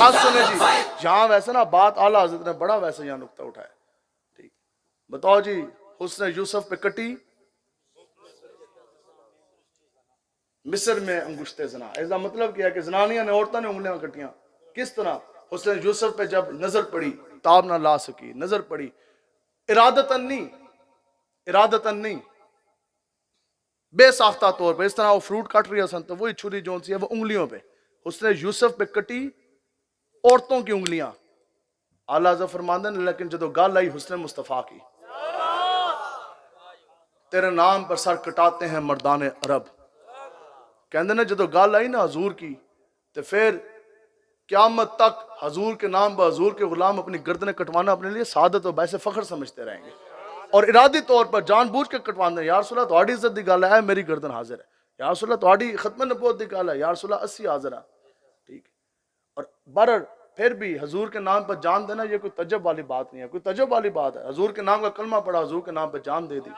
بات سنیں جی، جہاں ویسے نا بات اعلیٰ حضرت نے بڑا ویسے یہاں نقطہ اٹھایا. ٹھیک بتاؤ جی، حسن یوسف پہ کٹی مصر میں انگشت زنا. اس کا مطلب کیا ہے کہ زنانیاں نے عورتوں نے انگلیاں کٹیاں. کس طرح؟ حسن یوسف پہ جب نظر پڑی تاب نہ لا سکی. نظر پڑی ارادتاً نہیں، ارادتاً نہیں، بے ساختہ طور پہ. اس طرح وہ فروٹ کٹ رہی ہے تو وہی چھری جون سی ہے وہ انگلیوں پہ. حسن یوسف پہ کٹی عورتوں کی انگلیاں. اعلیٰ حضرت فرماندے نے لیکن جدو گل آئی حسن مصطفیٰ کی، تیرے نام پر سر کٹاتے ہیں مردان عرب. کہندے نے جدو گل آئی نا حضور کی تو پھر قیامت تک حضور کے نام پر حضور کے غلام اپنی گردنیں کٹوانا اپنے لیے سعادت و باعث فخر سمجھتے رہیں گے، اور ارادی طور پر جان بوجھ کے کٹواندے ہیں. یا رسول اللہ تہاڈی عزت دی گل ہے میری گردن حاضر ہے. یا رسول اللہ تہاڈی ختم نبوت دی گل ہے. یا رسول اللہ اسی حاضر ہے. ٹھیک. اور برر پھر بھی حضور کے نام پر جان دینا یہ کوئی تجب والی بات نہیں ہے، کوئی تجب والی بات ہے. حضور کے نام کا کلمہ پڑھا، حضور کے نام پر جان دے دی.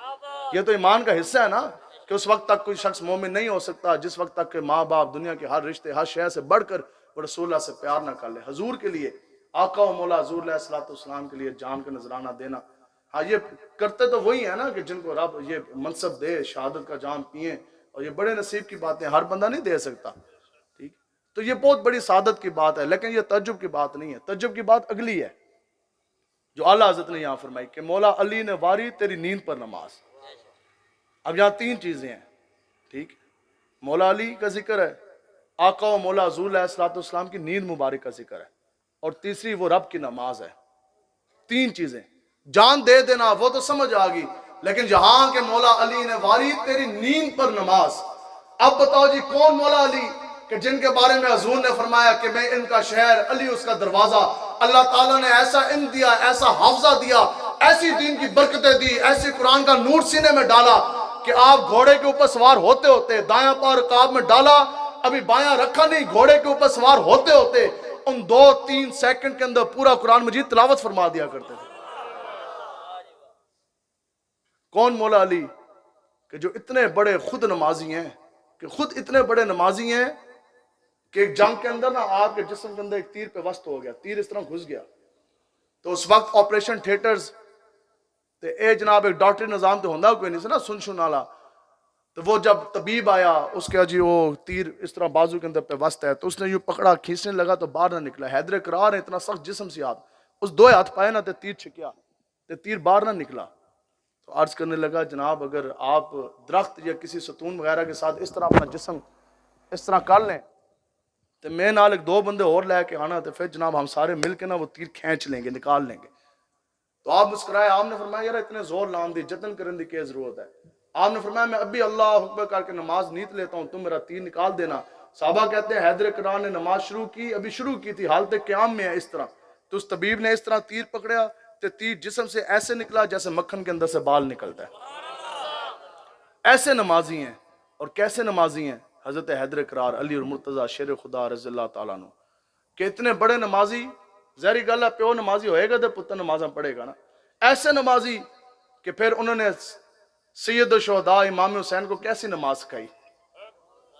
یہ تو ایمان کا حصہ ہے نا کہ اس وقت تک کوئی شخص مومن نہیں ہو سکتا جس وقت تک کہ ماں باپ دنیا کے ہر رشتے ہر شے سے بڑھ کر وہ رسول اللہ سے پیار نہ کر لے. حضور کے لیے آقا و مولا حضور علیہ الصلوۃ والسلام کے لیے جان کا نذرانہ دینا. ہاں یہ کرتے تو وہی ہیں نا کہ جن کو رب یہ منصب دے، شہادت کا جام پئیں، اور یہ بڑے نصیب کی باتیں ہر بندہ نہیں دے سکتا. ٹھیک. تو یہ بہت بڑی سعادت کی بات ہے، لیکن یہ تعجب کی بات نہیں ہے. تعجب کی بات اگلی ہے جو اعلیٰ حضرت نے یہاں فرمائی کہ مولا علی نے واری تیری نیند پر نماز. اب یہاں تین چیزیں ہیں. ٹھیک. مولا علی کا ذکر ہے، آقا و مولا حضور علیہ الصلوۃ والسلام کی نیند مبارک کا ذکر ہے، اور تیسری وہ رب کی نماز ہے. تین چیزیں. جان دے دینا وہ تو سمجھ آ گئی، لیکن جہاں کے مولا علی نے واری تیری نیند پر نماز. اب بتاؤ جی کون مولا علی کہ جن کے بارے میں حضور نے فرمایا کہ میں ان کا شہر، علی اس کا دروازہ. اللہ تعالیٰ نے ایسا علم دیا، ایسا حافظہ دیا، ایسی دین کی برکتیں دی، ایسی قرآن کا نور سینے میں ڈالا کہ آپ گھوڑے کے اوپر سوار ہوتے ہوتے دایاں پاؤں رکاب میں ڈالا، ابھی بایاں رکھا نہیں، گھوڑے کے اوپر سوار ہوتے ہوتے ان 2-3 سیکنڈ کے اندر پورا قرآن مجید تلاوت فرما دیا کرتے تھے. کون مولا علی کہ جو اتنے بڑے خود نمازی ہیں، کہ خود اتنے بڑے نمازی ہیں کہ ایک جنگ کے اندر نا آپ کے جسم کے اندر ایک تیر پہ وسط ہو گیا، تیر اس طرح گھس گیا. تو اس وقت آپریشن تھیٹرز تے اے جناب ایک ڈاکٹری نظام تو ہوندہ کوئی نہیں سے نا سن والا. تو وہ جب طبیب آیا اس کے جی وہ تیر اس طرح بازو کے اندر پہ وسط ہے، تو اس نے یوں پکڑا کھینچنے لگا تو باہر نہ نکلا. حیدر کرار ہے اتنا سخت جسم سے ہاتھ، اس 2 ہاتھ پائے نا تے تیر چھکیا تے تیر باہر نہ نکلا. تو عرض کرنے لگا جناب اگر آپ درخت یا کسی ستون وغیرہ کے ساتھ اس طرح اپنا جسم اس طرح کر لیں تو میں نال ایک 2 بندے اور لے کے آنا تو پھر جناب ہم سارے مل کے نا وہ تیر کھینچ لیں گے، نکال لیں گے. تو آپ مسکرائے. آپ نے فرمایا یار اتنے زور لام دی جتن کرنے دی کیا ضرورت ہے. آپ نے فرمایا میں ابھی اللہ اکبر کر کے نماز نیت لیتا ہوں، تم میرا تیر نکال دینا. صحابہ کہتے ہیں حیدر کرار نے نماز شروع کی، ابھی شروع کی تھی، حالت قیام میں ہے اس طرح. تو اس طبیب نے اس طرح تیر پکڑیا تو تیر جسم سے ایسے نکلا جیسے مکھن کے اندر سے بال نکلتا ہے. ایسے نمازی ہیں. اور کیسے نمازی ہیں حضرت حیدر کرار علی اور مرتضیٰ شیر خدا رضی اللہ تعالیٰ عنہ کہ اتنے بڑے نمازی. ظاہری گل ہے پیو نمازی ہوئے گا تو پتر نمازاں پڑھے گا نا. ایسے نمازی کہ پھر انہوں نے سید الشہداء امام حسین کو کیسی نماز سکھائی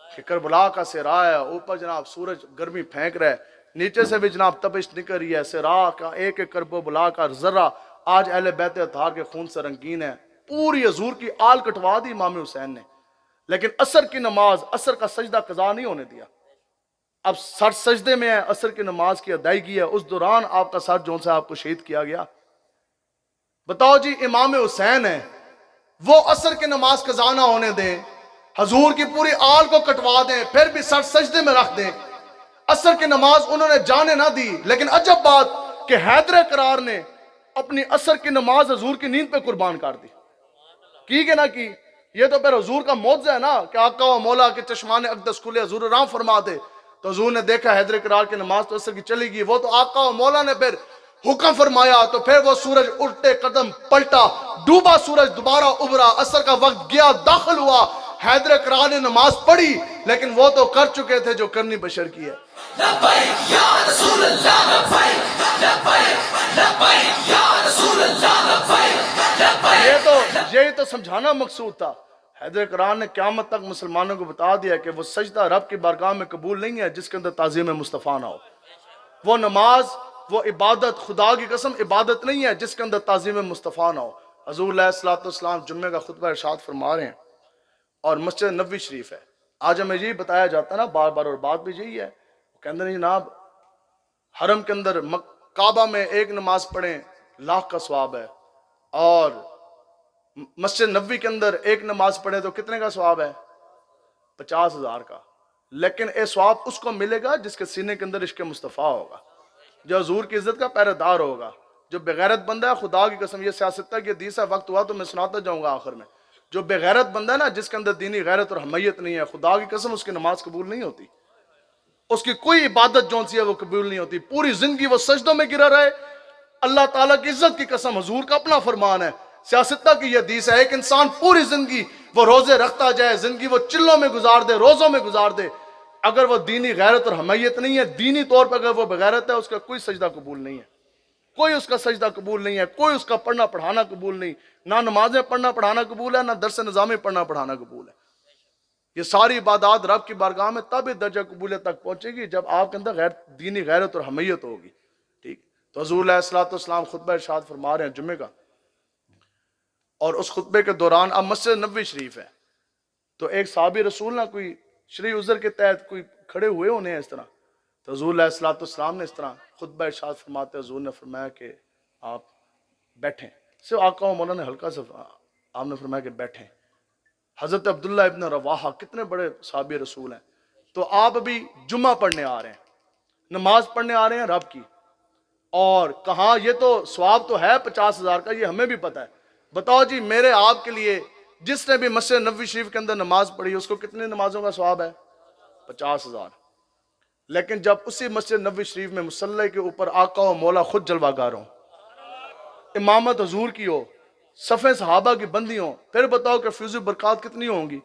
کہ کربلا کا صحرا ہے، اوپر جناب سورج گرمی پھینک رہا ہے، نیچے سے بھی جناب تپش نکل رہی ہے، صحرا کا ایک ایک کرب و بلا کا ذرہ آج اہل بیت اطہار کے خون سے رنگین ہے. پوری حضور کی آل کٹوا دی امام حسین نے، لیکن عصر کی نماز، عصر کا سجدہ قضا نہیں ہونے دیا. اب سر سجدے میں ہے، عصر کی نماز کی ادائیگی ہے، اس دوران آپ کا سر جون سے آپ کو شہید کیا گیا. بتاؤ جی امام حسین ہیں، وہ عصر کی نماز قضا نہ ہونے دیں، حضور کی پوری آل کو کٹوا دیں، پھر بھی سر سجدے میں رکھ دیں. عصر کی نماز انہوں نے جانے نہ دی، لیکن عجب بات کہ حیدر کرار نے اپنی عصر کی نماز حضور کی نیند پہ قربان کر دی. کی کہ نہ کی؟ یہ تو پھر حضور کا معجزہ ہے نا کہ آقا و مولا کے چشمان اقدس کھلے، حضور رام فرما دے. تو حضور نے دیکھا حیدر کرار کی نماز تو عصر کی چلی گئی، وہ تو آقا و مولا نے پھر حکم فرمایا تو پھر وہ سورج الٹے قدم پلٹا، ڈوبا سورج دوبارہ ابھرا، عصر کا وقت گیا داخل ہوا. حیدر کرار نے نماز پڑھی لیکن وہ تو کر چکے تھے جو کرنی بشر کی ہے. لبیک یا رسول اللہ لبیک لبیک لبیک یا رسول اللہ لبیک لبیک. یہی تو سمجھانا مقصود تھا. حیدر کرار نے قیامت تک مسلمانوں کو بتا دیا کہ وہ سجدہ رب کی بارگاہ میں قبول نہیں ہے جس کے اندر تعظیم مصطفیٰ نہ ہو. وہ نماز، وہ عبادت، خدا کی قسم عبادت نہیں ہے جس کے اندر تعظیم مصطفیٰ نہ ہو۔ حضور علیہ الصلوۃ والسلام جمعے کا خطبہ ارشاد فرما رہے ہیں اور مسجد نبوی شریف ہے۔ آج ہمیں یہی بتایا جاتا ہے نا بار بار، اور بات بھی یہی ہے، کہتے ہیں جناب حرم کے اندر کعبہ میں ایک نماز پڑھیں لاکھ کا ثواب ہے، اور مسجد نبوی کے اندر ایک نماز پڑھیں تو کتنے کا ثواب ہے؟ 50,000 کا۔ لیکن اے ثواب اس کو ملے گا جس کے سینے کے اندر عشق مصطفیٰ ہوگا، جو حضور کی عزت کا پہرے دار ہوگا۔ جو بغیرت بندہ ہے، خدا کی قسم یہ سیاستہ کی حدیث ہے، وقت ہوا تو میں سناتا جاؤں گا آخر میں، جو بغیرت بندہ ہے نا، جس کے اندر دینی غیرت اور حمیت نہیں ہے، خدا کی قسم اس کی نماز قبول نہیں ہوتی، اس کی کوئی عبادت جون سی ہے وہ قبول نہیں ہوتی۔ پوری زندگی وہ سجدوں میں گرا رہے، اللہ تعالیٰ کی عزت کی قسم، حضور کا اپنا فرمان ہے، سیاستہ کی یہ حدیث ہے، ایک انسان پوری زندگی وہ روزے رکھتا جائے، زندگی وہ چلوں میں گزار دے، روزوں میں گزار دے، اگر وہ دینی غیرت اور حمیت نہیں ہے، دینی طور پر اگر وہ بغیرت ہے، اس کا کوئی سجدہ قبول نہیں ہے، کوئی اس کا سجدہ قبول نہیں ہے، کوئی اس کا پڑھنا پڑھانا قبول نہیں، نہ نمازیں پڑھنا پڑھانا قبول ہے، نہ درس نظامی پڑھنا پڑھانا قبول ہے۔ یہ ساری عبادات رب کی بارگاہ میں تب درجہ قبولیت تک پہنچے گی جب آپ کے اندر دینی غیرت اور حمیت ہوگی، ٹھیک۔ تو حضور علیہ الصلوۃ والسلام خطبہ ارشاد فرما رہے ہیں جمعے کا، اور اس خطبے کے دوران اب مسجد نبوی شریف ہے، تو ایک صحابی رسول نہ کوئی شرعی عذر کے تحت کوئی کھڑے ہوئے ہونے ہیں اس طرح، تو حضور علیہ الصلوۃ والسلام نے اس طرح خطبہ ارشاد فرماتے حضور نے فرمایا کہ آپ بیٹھیں، صرف آقا و مولا نے ہلکا سا آپ نے فرمایا کہ بیٹھیں۔ حضرت عبداللہ ابن رواحہ کتنے بڑے صحابی رسول ہیں، تو آپ ابھی جمعہ پڑھنے آ رہے ہیں، نماز پڑھنے آ رہے ہیں رب کی، اور کہاں یہ تو ثواب تو ہے 50,000 کا، یہ ہمیں بھی پتہ ہے، بتاؤ جی میرے آپ کے لیے جس نے بھی مسجد نبوی شریف کے اندر نماز پڑھی اس کو کتنی نمازوں کا ثواب ہے؟ 50,000۔ لیکن جب اسی مسجد نبوی شریف میں مصلی کے اوپر آقا و مولا خود جلوہ گار ہوں، امامت حضور کی ہو، صفیں صحابہ کی بندی ہوں، پھر بتاؤ کہ فیض و برکات کتنی ہوں گی؟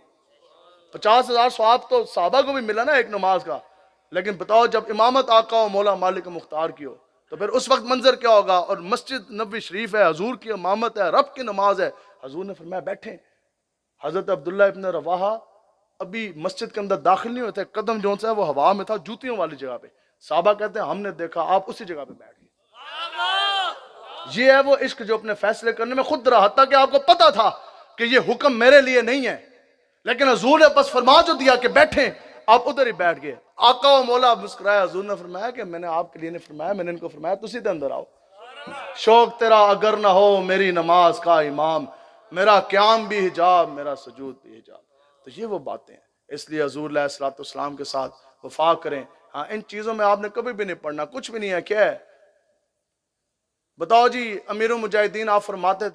50,000 ثواب تو صحابہ کو بھی ملا نا ایک نماز کا، لیکن بتاؤ جب امامت آقا و مولا مالک مختار کی ہو تو پھر اس وقت منظر کیا ہوگا؟ اور مسجد نبوی شریف ہے، حضور کی امامت ہے، رب کی نماز ہے، حضور نے فرمایا بیٹھیں۔ حضرت عبداللہ ابن رواحہ ابھی مسجد کے اندر داخل نہیں ہوتے، قدم جون سا ہے وہ ہوا میں تھا، جوتیوں والی جگہ پہ، صحابہ کہتے ہیں ہم نے دیکھا آپ اسی جگہ پہ بیٹھ گئے۔ یہ ہے وہ عشق جو اپنے فیصلے کرنے میں خود رہا، حتیٰ کہ آپ کو پتا تھا کہ یہ حکم میرے لیے نہیں ہے، لیکن حضور نے بس فرما جو دیا کہ بیٹھیں، آپ ادھر ہی بیٹھ گئے۔ آقا و مولا مسکرایا، حضور نے فرمایا کہ میں نے آپ کے لیے نہیں فرمایا، میں نے ان کو فرمایا تسی دے اندر آؤ، شوق تیرا اگر نہ ہو میری نماز کا امام، میرا قیام بھی حجاب، میرا سجود بھی حجاب۔ تو یہ وہ باتیں ہیں، اس لیے حضور علیہ الصلوۃ والسلام کے ساتھ وفا کریں۔ ہاں ان چیزوں میں آپ نے کبھی بھی نہیں پڑھنا، کچھ بھی نہیں ہے، کیا ہے؟ بتاؤ جی امیر المجاہدین آپ فرماتے تھے